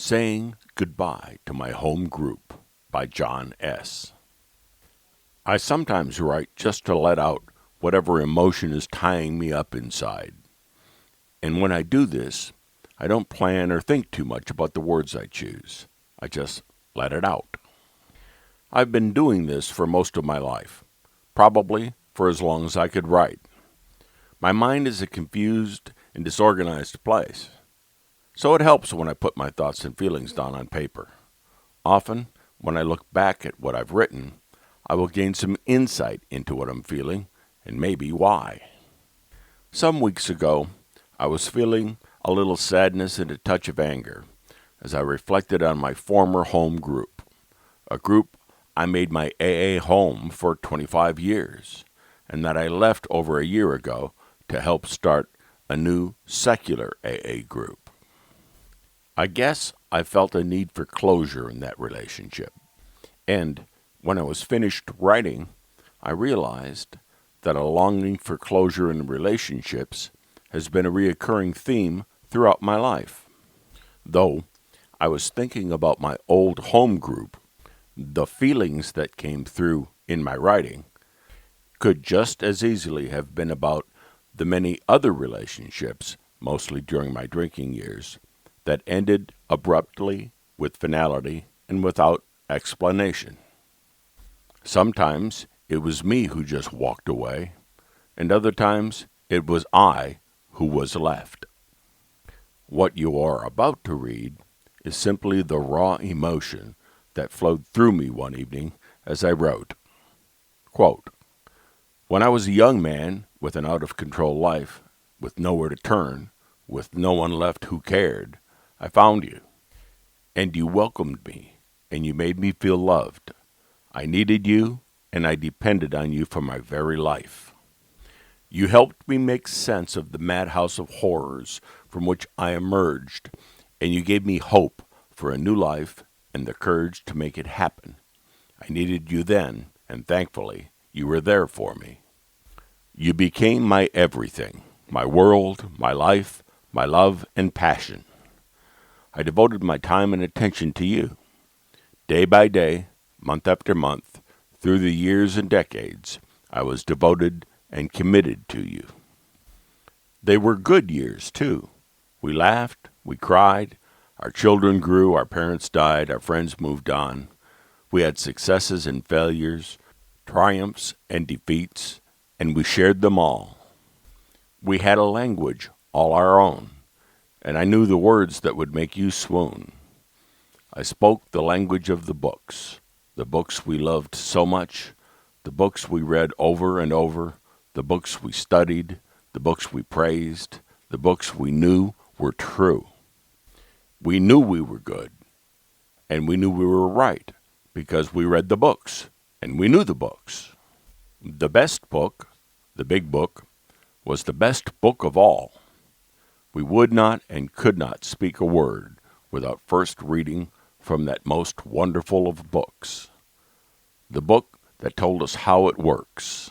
Saying Goodbye to My Home Group by John S. I sometimes write just to let out whatever emotion is tying me up inside. And when I do this, I don't plan or think too much about the words I choose. I just let it out. I've been doing this for most of my life, probably for as long as I could write. My mind is a confused and disorganized place. So it helps when I put my thoughts and feelings down on paper. Often, when I look back at what I've written, I will gain some insight into what I'm feeling and maybe why. Some weeks ago, I was feeling a little sadness and a touch of anger as I reflected on my former home group, a group I made my AA home for 25 years, and that I left over a year ago to help start a new secular AA group. I guess I felt a need for closure in that relationship. And when I was finished writing, I realized that a longing for closure in relationships has been a recurring theme throughout my life. Though I was thinking about my old home group, the feelings that came through in my writing could just as easily have been about the many other relationships, mostly during my drinking years, that ended abruptly, with finality, and without explanation. Sometimes it was me who just walked away, and other times it was I who was left. What you are about to read is simply the raw emotion that flowed through me one evening as I wrote. Quote, "When I was a young man with an out-of-control life, with nowhere to turn, with no one left who cared, I found you, and you welcomed me, and you made me feel loved. I needed you, and I depended on you for my very life. You helped me make sense of the madhouse of horrors from which I emerged, and you gave me hope for a new life and the courage to make it happen. I needed you then, and thankfully, you were there for me. You became my everything, my world, my life, my love and passion. I devoted my time and attention to you. Day by day, month after month, through the years and decades, I was devoted and committed to you. They were good years, too. We laughed, we cried, our children grew, our parents died, our friends moved on. We had successes and failures, triumphs and defeats, and we shared them all. We had a language all our own, and I knew the words that would make you swoon. I spoke the language of the books we loved so much, the books we read over and over, the books we studied, the books we praised, the books we knew were true. We knew we were good, and we knew we were right, because we read the books, and we knew the books. The best book, the big book, was the best book of all. We would not and could not speak a word without first reading from that most wonderful of books, the book that told us how it works.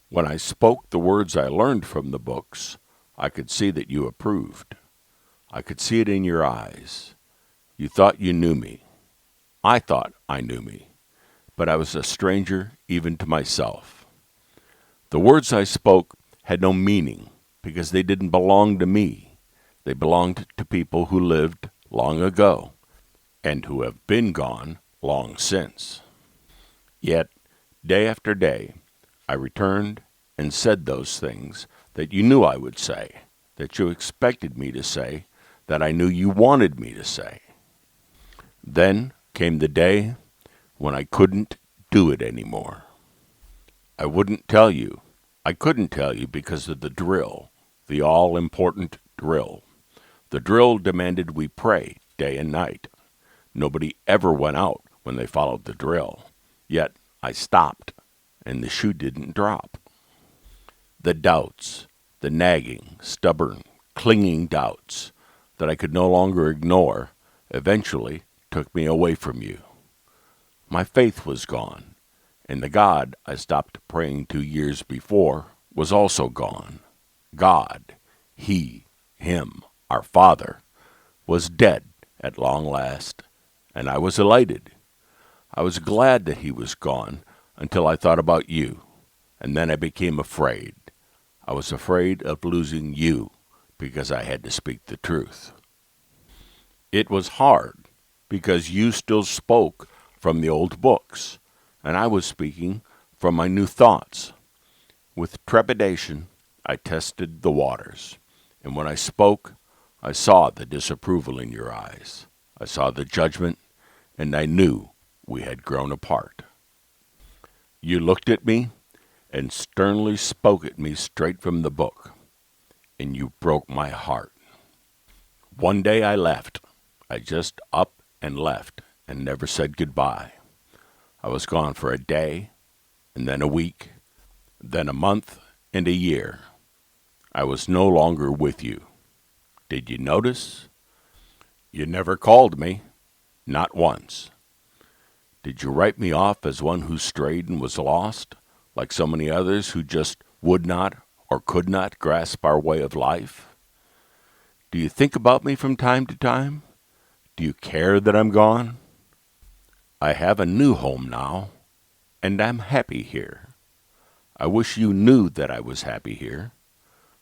When I spoke the words I learned from the books, I could see that you approved. I could see it in your eyes. You thought you knew me. I thought I knew me, but I was a stranger even to myself. The words I spoke had no meaning because they didn't belong to me. They belonged to people who lived long ago and who have been gone long since. Yet, day after day, I returned and said those things that you knew I would say, that you expected me to say, that I knew you wanted me to say. Then came the day when I couldn't do it anymore. I wouldn't tell you. I couldn't tell you because of the drill, the all-important drill. The drill demanded we pray day and night. Nobody ever went out when they followed the drill. Yet I stopped, and the shoe didn't drop. The doubts, the nagging, stubborn, clinging doubts that I could no longer ignore, eventually took me away from you. My faith was gone, and the God I stopped praying 2 years before was also gone. God, He, Him, our Father, was dead at long last, and I was elated. I was glad that he was gone until I thought about you, and then I became afraid. I was afraid of losing you because I had to speak the truth. It was hard because you still spoke from the old books, and I was speaking from my new thoughts. With trepidation, I tested the waters, and when I spoke, I saw the disapproval in your eyes. I saw the judgment, and I knew we had grown apart. You looked at me and sternly spoke at me straight from the book, and you broke my heart. One day I left. I just up and left and never said goodbye. I was gone for a day, and then a week, then a month and a year. I was no longer with you. Did you notice? You never called me, not once. Did you write me off as one who strayed and was lost, like so many others who just would not or could not grasp our way of life? Do you think about me from time to time? Do you care that I'm gone? I have a new home now, and I'm happy here. I wish you knew that I was happy here.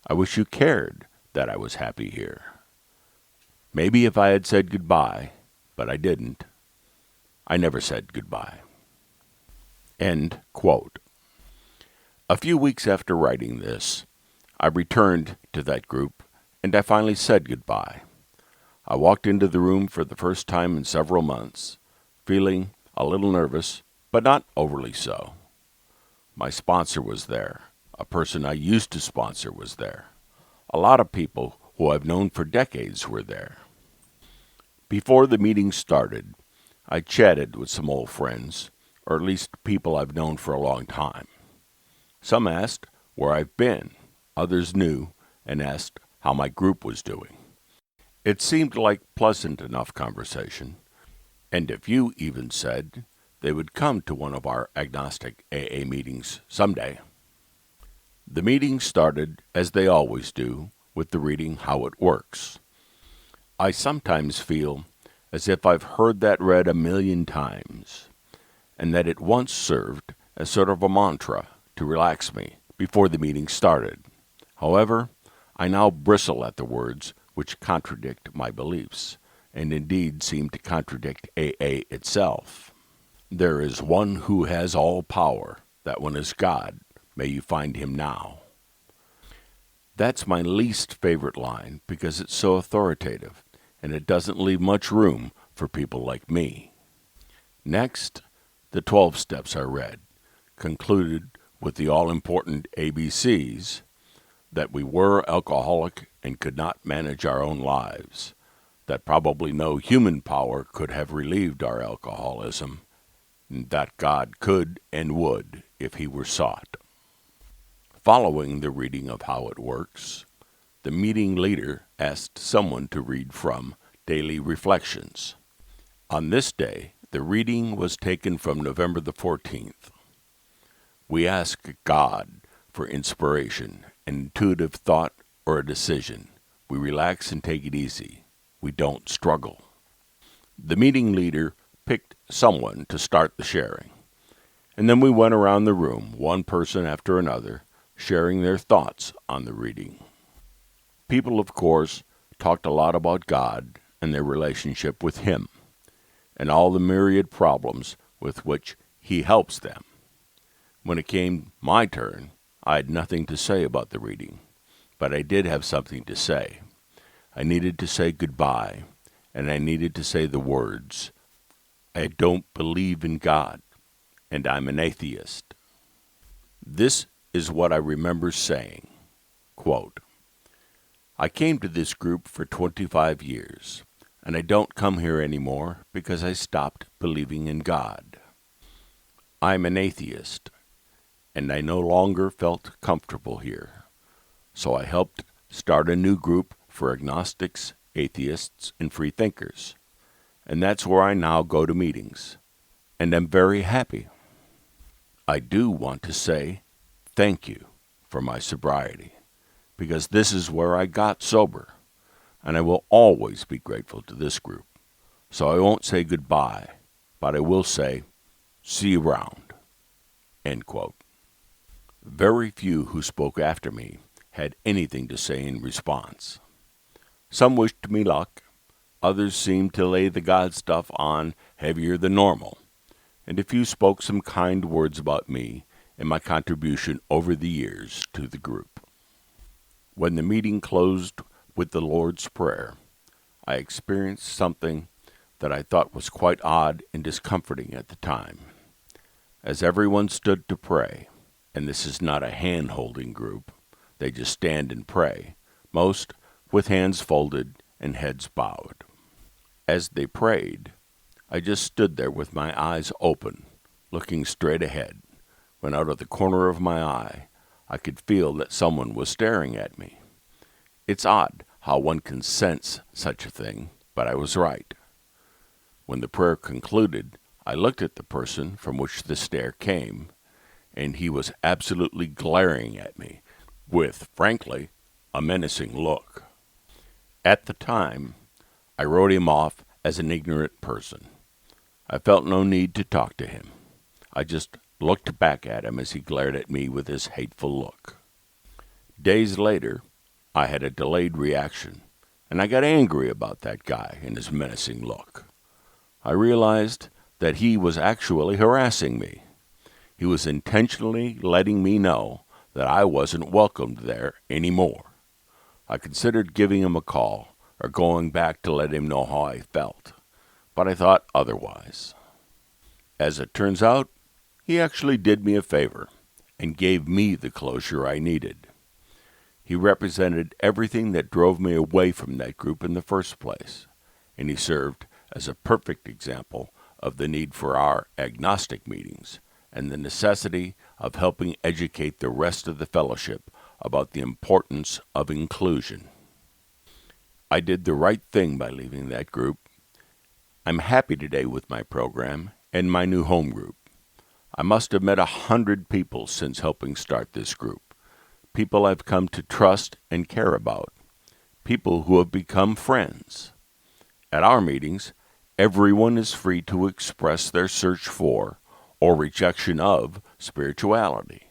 I wish you cared that I was happy here. Maybe if I had said goodbye, but I didn't. I never said goodbye. End quote. A few weeks after writing this, I returned to that group, and I finally said goodbye. I walked into the room for the first time in several months, feeling a little nervous, but not overly so. My sponsor was there. A person I used to sponsor was there. A lot of people who I've known for decades were there. Before the meeting started, I chatted with some old friends, or at least people I've known for a long time. Some asked where I've been. Others knew and asked how my group was doing. It seemed like pleasant enough conversation, and a few even said they would come to one of our agnostic AA meetings someday. The meeting started, as they always do, with the reading How It Works. I sometimes feel as if I've heard that read a million times, and that it once served as sort of a mantra to relax me before the meeting started. However, I now bristle at the words which contradict my beliefs, and indeed seem to contradict AA itself. There is one who has all power, that one is God. May you find him now. That's my least favorite line because it's so authoritative, and it doesn't leave much room for people like me. Next, the 12 steps I read concluded with the all-important ABCs, that we were alcoholic and could not manage our own lives, that probably no human power could have relieved our alcoholism, and that God could and would if he were sought. Following the reading of How It Works, the meeting leader asked someone to read from Daily Reflections. On this day, the reading was taken from November the 14th. We ask God for inspiration, an intuitive thought, or a decision. We relax and take it easy. We don't struggle. The meeting leader picked someone to start the sharing, and then we went around the room, one person after another, sharing their thoughts on the reading. People, of course, talked a lot about God and their relationship with him, and all the myriad problems with which he helps them. When it came my turn, I had nothing to say about the reading, but I did have something to say. I needed to say goodbye, and I needed to say the words, I don't believe in God, and I'm an atheist. This is what I remember saying, quote, I came to this group for 25 years, and I don't come here anymore because I stopped believing in God. I'm an atheist, and I no longer felt comfortable here, so I helped start a new group for agnostics, atheists, and free thinkers, and that's where I now go to meetings, and I'm very happy. I do want to say thank you for my sobriety, because this is where I got sober, and I will always be grateful to this group. so I won't say goodbye, but I will say, see you around." End quote. Very few who spoke after me had anything to say in response. Some wished me luck, others seemed to lay the God stuff on heavier than normal, and a few spoke some kind words about me and my contribution over the years to the group. When the meeting closed with the Lord's Prayer, I experienced something that I thought was quite odd and discomforting at the time. As everyone stood to pray, and this is not a hand-holding group, they just stand and pray, most with hands folded and heads bowed. As they prayed, I just stood there with my eyes open, looking straight ahead, when out of the corner of my eye, I could feel that someone was staring at me. It's odd how one can sense such a thing, but I was right. When the prayer concluded, I looked at the person from which the stare came, and he was absolutely glaring at me with, frankly, a menacing look. At the time, I wrote him off as an ignorant person. I felt no need to talk to him. I just looked back at him as he glared at me with his hateful look. Days later, I had a delayed reaction, and I got angry about that guy and his menacing look. I realized that he was actually harassing me. He was intentionally letting me know that I wasn't welcomed there anymore. I considered giving him a call or going back to let him know how I felt, but I thought otherwise. As it turns out, he actually did me a favor and gave me the closure I needed. He represented everything that drove me away from that group in the first place, and he served as a perfect example of the need for our agnostic meetings and the necessity of helping educate the rest of the fellowship about the importance of inclusion. I did the right thing by leaving that group. I'm happy today with my program and my new home group. I must have met 100 people since helping start this group, people I've come to trust and care about, people who have become friends. At our meetings, everyone is free to express their search for or rejection of spirituality.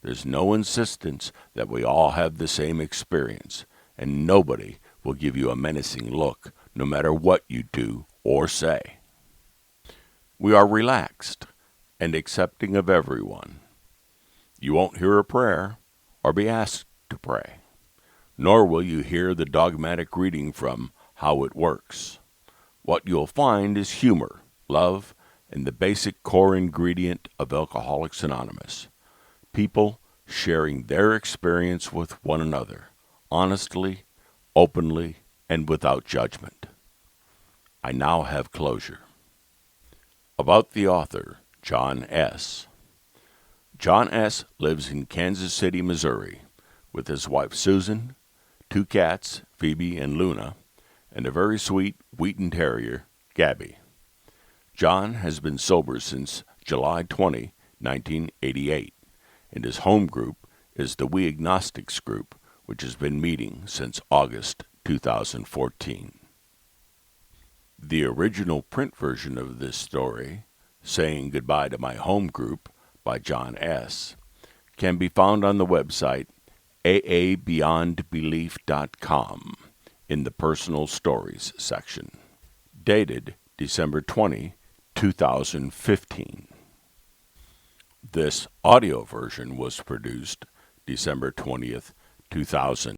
There's no insistence that we all have the same experience, and nobody will give you a menacing look no matter what you do or say. We are relaxed and accepting of everyone. You won't hear a prayer or be asked to pray, nor will you hear the dogmatic reading from How It Works. What you'll find is humor, love, and the basic core ingredient of Alcoholics Anonymous. People sharing their experience with one another, honestly, openly, and without judgment. I now have closure. About the author, John S. John S. lives in Kansas City, Missouri, with his wife Susan, 2 cats, Phoebe and Luna, and a very sweet Wheaton Terrier, Gabby. John has been sober since July 20, 1988, and his home group is the We Agnostics group, which has been meeting since August 2014. The original print version of this story, Saying Goodbye to My Home Group by John S., can be found on the website aabeyondbelief.com in the Personal Stories section. Dated December 20, 2015. This audio version was produced December 20th, 2000.